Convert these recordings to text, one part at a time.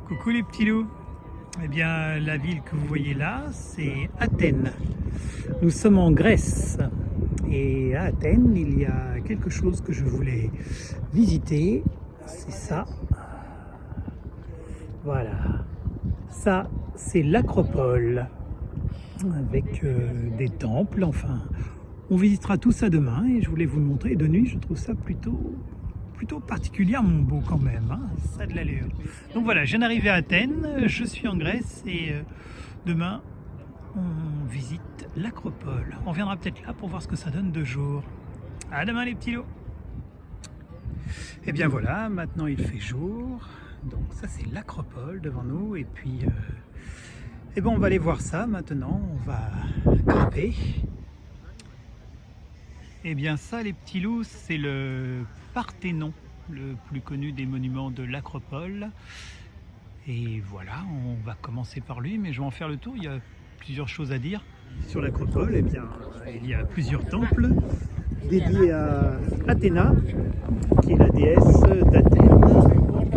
Coucou les petits loups. Eh bien, la ville que vous voyez là, c'est Athènes. Nous sommes en Grèce. Et à Athènes, il y a quelque chose que je voulais visiter. C'est ça. Voilà. Ça, c'est l'acropole. Avec des temples, enfin. On visitera tout ça demain et je voulais vous le montrer. De nuit, je trouve ça plutôt particulièrement beau quand même, hein, ça a de l'allure. Donc voilà, je viens d'arriver à Athènes, je suis en Grèce et demain on visite l'acropole. On viendra peut-être là pour voir ce que ça donne de jour. À demain les petits loups. Et bien voilà, maintenant il fait jour, donc ça c'est l'acropole devant nous et puis et ben on va aller voir ça maintenant, on va grimper. Et bien ça les petits loups, c'est le Parthénon, le plus connu des monuments de l'acropole. Et voilà, on va commencer par lui, mais je vais en faire le tour, il y a plusieurs choses à dire. Sur l'acropole, eh bien, il y a plusieurs temples dédiés à Athéna, qui est la déesse d'Athènes,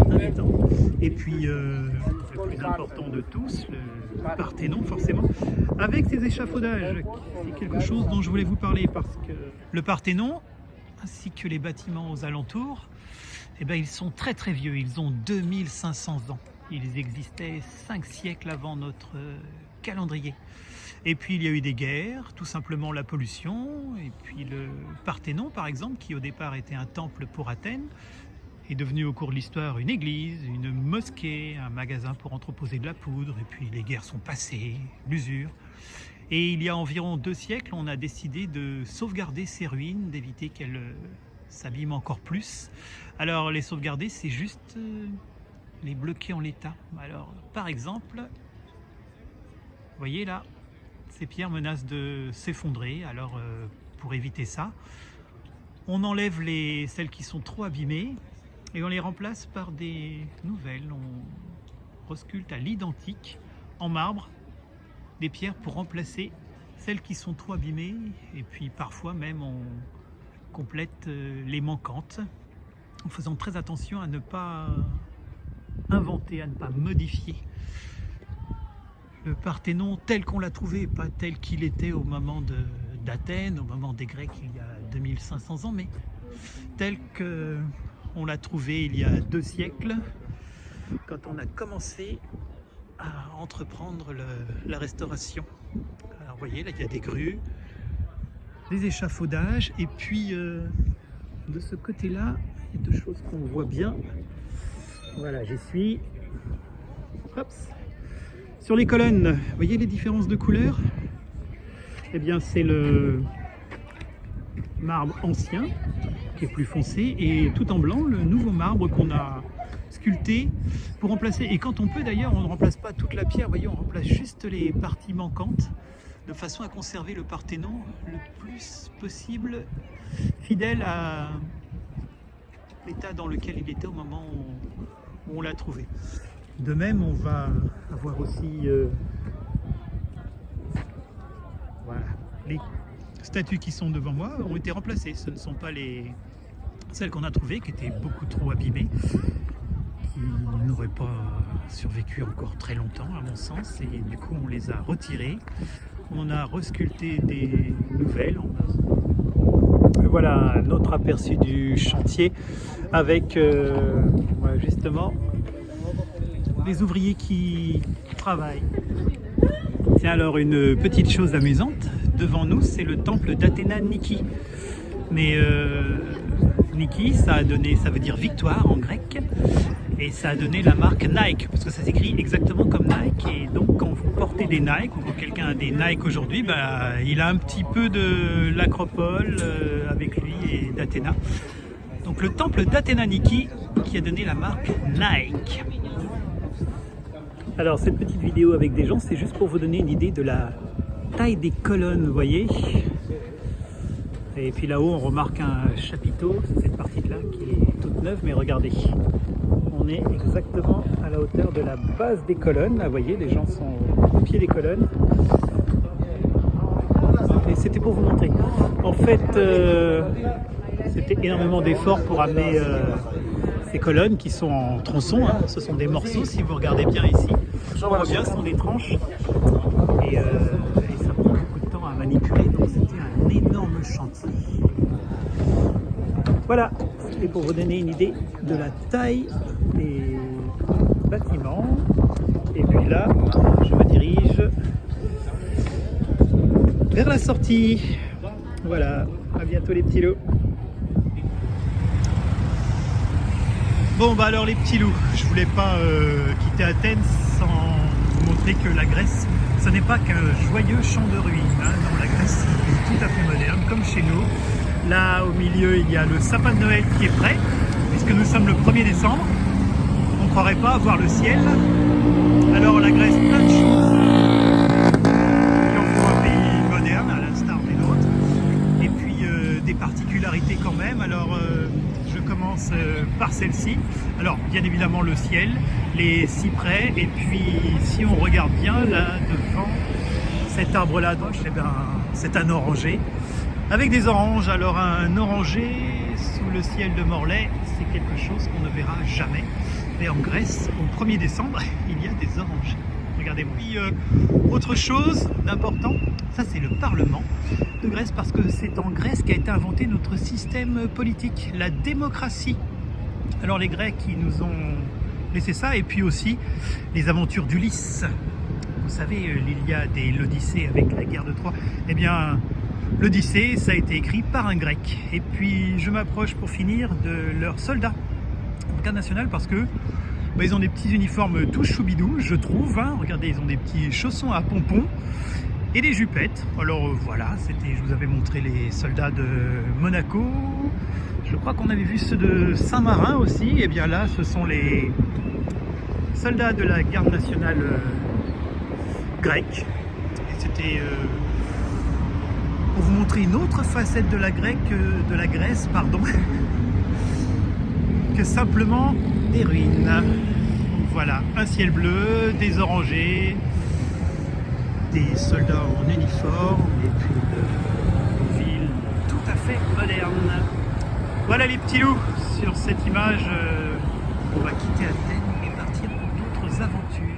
un des temples. Et puis, le plus important de tous, le Parthénon forcément, avec ses échafaudages. C'est quelque chose dont je voulais vous parler, parce que le Parthénon, ainsi que les bâtiments aux alentours, eh bien, ils sont très très vieux, ils ont 2500 ans. Ils existaient 5 siècles avant notre calendrier. Et puis il y a eu des guerres, tout simplement la pollution, et puis le Parthénon par exemple, qui au départ était un temple pour Athènes, est devenu au cours de l'histoire une église, une mosquée, un magasin pour entreposer de la poudre, et puis les guerres sont passées, l'usure. Et il y a environ 2 siècles, on a décidé de sauvegarder ces ruines, d'éviter qu'elles s'abîment encore plus. Alors les sauvegarder, c'est juste les bloquer en l'état. Alors par exemple, vous voyez là, ces pierres menacent de s'effondrer. Alors pour éviter ça, on enlève celles qui sont trop abîmées et on les remplace par des nouvelles. On resculpte à l'identique en marbre des pierres pour remplacer celles qui sont trop abîmées, et puis parfois même on complète les manquantes en faisant très attention à ne pas inventer, à ne pas modifier le Parthénon tel qu'on l'a trouvé, pas tel qu'il était au moment d'Athènes, au moment des Grecs il y a 2500 ans, mais tel qu'on l'a trouvé il y a 2 siècles, quand on a commencé à entreprendre la restauration. Alors vous voyez, là il y a des grues, des échafaudages, et puis de ce côté-là, il y a 2 choses qu'on voit bien. Voilà, j'y suis. Hop. Sur les colonnes, vous voyez les différences de couleurs? Eh bien c'est le marbre ancien qui est plus foncé, et tout en blanc le nouveau marbre qu'on a sculpté pour remplacer. Et quand on peut d'ailleurs, on ne remplace pas toute la pierre, vous voyez, on remplace juste les parties manquantes, de façon à conserver le Parthénon le plus possible fidèle à l'état dans lequel il était au moment où on l'a trouvé. De même, on va avoir aussi voilà, les statues qui sont devant moi ont été remplacées. Ce ne sont pas celles qu'on a trouvées, qui étaient beaucoup trop abîmées, qui n'auraient pas survécu encore très longtemps à mon sens, et du coup on les a retirées. On a resculpté des nouvelles. Voilà un autre aperçu du chantier avec justement les ouvriers qui travaillent. Tiens, alors une petite chose amusante, devant nous c'est le temple d'Athéna Niki. Mais Niki, ça veut dire victoire en grec, et ça a donné la marque Nike, parce que ça s'écrit exactement comme Nike. Et donc quand vous portez des Nike, ou quand quelqu'un a des Nike aujourd'hui, bah, il a un petit peu de l'acropole avec lui et d'Athéna. Donc le temple d'Athéna Niki qui a donné la marque Nike. Alors cette petite vidéo avec des gens, c'est juste pour vous donner une idée de la taille des colonnes, vous voyez. Et puis là-haut on remarque un chapiteau, cette partie-là qui est toute neuve, mais regardez, on est exactement à la hauteur de la base des colonnes. Là, vous voyez, les gens sont au pied des colonnes. Et c'était pour vous montrer. En fait, c'était énormément d'efforts pour amener ces colonnes qui sont en tronçons, hein. Ce sont des morceaux, si vous regardez bien ici. On voit bien, ce sont des tranches. Et ça prend beaucoup de temps à manipuler, donc c'était un énorme chantier. Voilà, c'était pour vous donner une idée de la taille des bâtiments. Et puis là, je me dirige vers la sortie. Voilà, à bientôt les petits loups. Bon bah alors les petits loups, je voulais pas quitter Athènes sans vous montrer que la Grèce, ce n'est pas qu'un joyeux champ de ruines. Hein. Non, la Grèce est tout à fait moderne, comme chez nous. Là au milieu il y a le sapin de Noël qui est prêt, puisque nous sommes le 1er décembre. On ne croirait pas voir le ciel. Alors la Grèce, plein de choses qui en font un pays moderne, à l'instar des nôtres. Et puis des particularités quand même. Alors je commence par celle-ci. Alors bien évidemment le ciel, les cyprès, et puis si on regarde bien là devant cet arbre-là, donc c'est un oranger. Avec des oranges, alors un oranger sous le ciel de Morlaix, c'est quelque chose qu'on ne verra jamais. Mais en Grèce, au 1er décembre, il y a des orangers. Regardez-moi. Puis autre chose d'important, ça c'est le Parlement de Grèce, parce que c'est en Grèce qu'a été inventé notre système politique, la démocratie. Alors les Grecs, ils nous ont laissé ça, et puis aussi les aventures d'Ulysse. Vous savez, l'Iliade et l'Odyssée avec la guerre de Troie. Eh bien, l'Odyssée, ça a été écrit par un Grec. Et puis, je m'approche pour finir de leurs soldats en garde nationale parce que ils ont des petits uniformes tout choubidou, je trouve. Hein. Regardez, ils ont des petits chaussons à pompons et des jupettes. Alors voilà, je vous avais montré les soldats de Monaco. Je crois qu'on avait vu ceux de Saint-Marin aussi. Et bien là, ce sont les soldats de la garde nationale grecque. Et c'était pour vous montrer une autre facette de la Grèce, pardon, que simplement des ruines. Donc voilà, un ciel bleu, des orangers, des soldats en uniforme, et puis une ville tout à fait moderne. Voilà les petits loups, sur cette image, on va quitter Athènes et partir pour d'autres aventures.